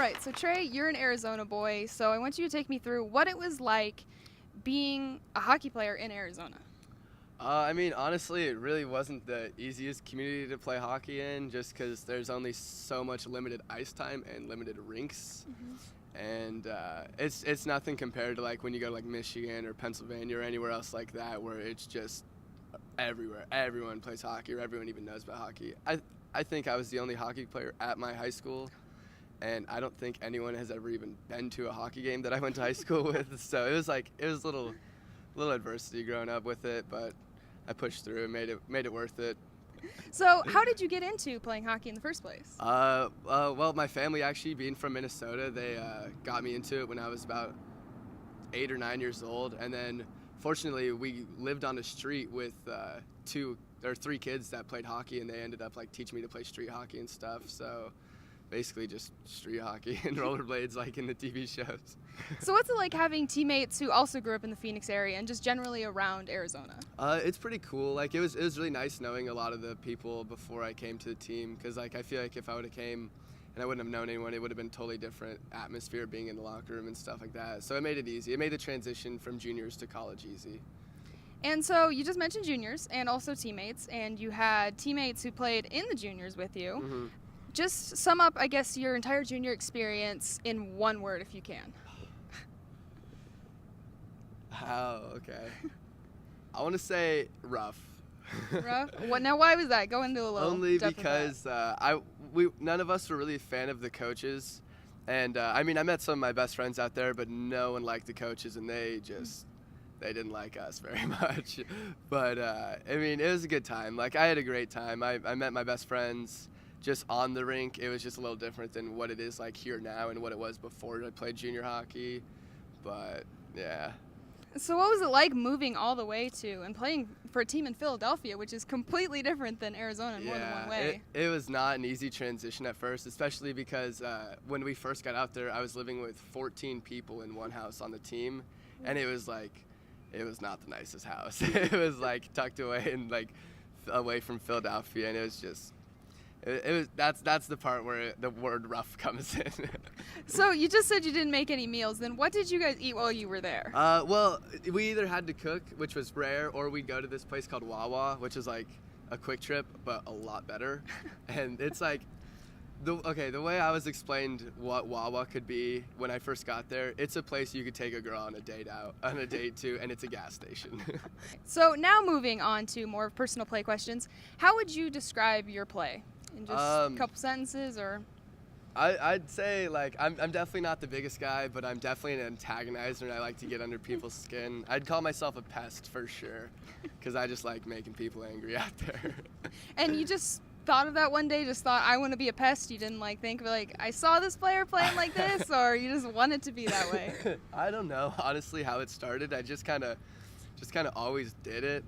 right, so Trey, you're an Arizona boy, so I want you to take me through what it was like being a hockey player in Arizona. I mean, honestly, it really wasn't the easiest community to play hockey in just because there's only so much limited ice time and limited rinks. And it's nothing compared to like when you go to like Michigan or Pennsylvania or anywhere else like that where it's just everywhere. Everyone plays hockey or everyone even knows about hockey. I think I was the only hockey player at my high school, and I don't think anyone has ever even been to a hockey game that I went to high school with. So it was a little adversity growing up with it, but I pushed through and made it worth it. So how did you get into playing hockey in the first place? Well, my family actually, being from Minnesota, they got me into it when I was about 8 or 9 years old, and then fortunately we lived on a street with 2 or 3 kids that played hockey, and they ended up like teaching me to play street hockey and stuff. So basically just street hockey and rollerblades like in the TV shows. So what's it like having teammates who also grew up in the Phoenix area and just generally around Arizona? It's pretty cool. Like it was really nice knowing a lot of the people before I came to the team, because like I feel like if I would have came and I wouldn't have known anyone, it would have been totally different atmosphere being in the locker room and stuff like that. So it made it easy. It made the transition from juniors to college easy. And so you just mentioned juniors and also teammates, and you had teammates who played in the juniors with you. Mm-hmm. Just sum up, I guess, your entire junior experience in one word if you can. Oh, okay. I want to say rough. Rough? Now, why was that? Go into a little Only depth because none of us were really a fan of the coaches, and I mean, I met some of my best friends out there, but no one liked the coaches, and they didn't like us very much. But I mean, it was a good time. Like I had a great time. I met my best friends just on the rink. It was just a little different than what it is like here now and what it was before I played junior hockey. But yeah. So what was it like moving all the way to and playing for a team in Philadelphia, which is completely different than Arizona in more than one way? It was not an easy transition at first, especially because when we first got out there, I was living with 14 people in one house on the team, and it was not the nicest house. It was like tucked away and like away from Philadelphia, and it was just that's the part where the word rough comes in. So you just said you didn't make any meals. Then what did you guys eat while you were there? Well, we either had to cook, which was rare, or we'd go to this place called Wawa, which is like a quick trip, but a lot better. And it's like, the way I was explained what Wawa could be when I first got there, it's a place you could take a girl on a date to, and it's a gas station. So now moving on to more personal play questions, how would you describe your play? In just a couple sentences, or? I'd say, like, I'm definitely not the biggest guy, but I'm definitely an antagonizer, and I like to get under people's skin. I'd call myself a pest for sure, because I just like making people angry out there. And you just thought of that one day, just thought, I want to be a pest? You didn't think I saw this player playing like this, or you just wanted to be that way? I don't know, honestly, how it started. I just kind of always did it,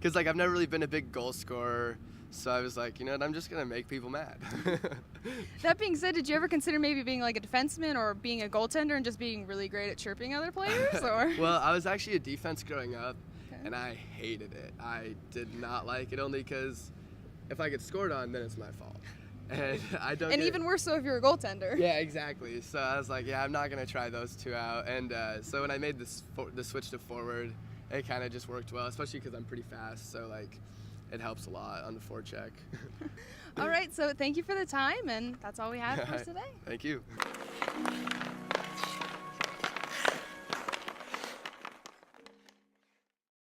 because I've never really been a big goal scorer. So I was like, I'm just going to make people mad. That being said, did you ever consider maybe being like a defenseman or being a goaltender and just being really great at chirping other players? Or? Well, I was actually a defense growing up, and I hated it. I did not like it, only because if I get scored on, then it's my fault. And I don't. And even worse so if you're a goaltender. Yeah, exactly. So I was like, I'm not going to try those two out. And so when I made the switch to forward, it kind of just worked well, especially because I'm pretty fast. So it helps a lot on the forecheck. All right, so thank you for the time, and that's all we have for us today. Thank you.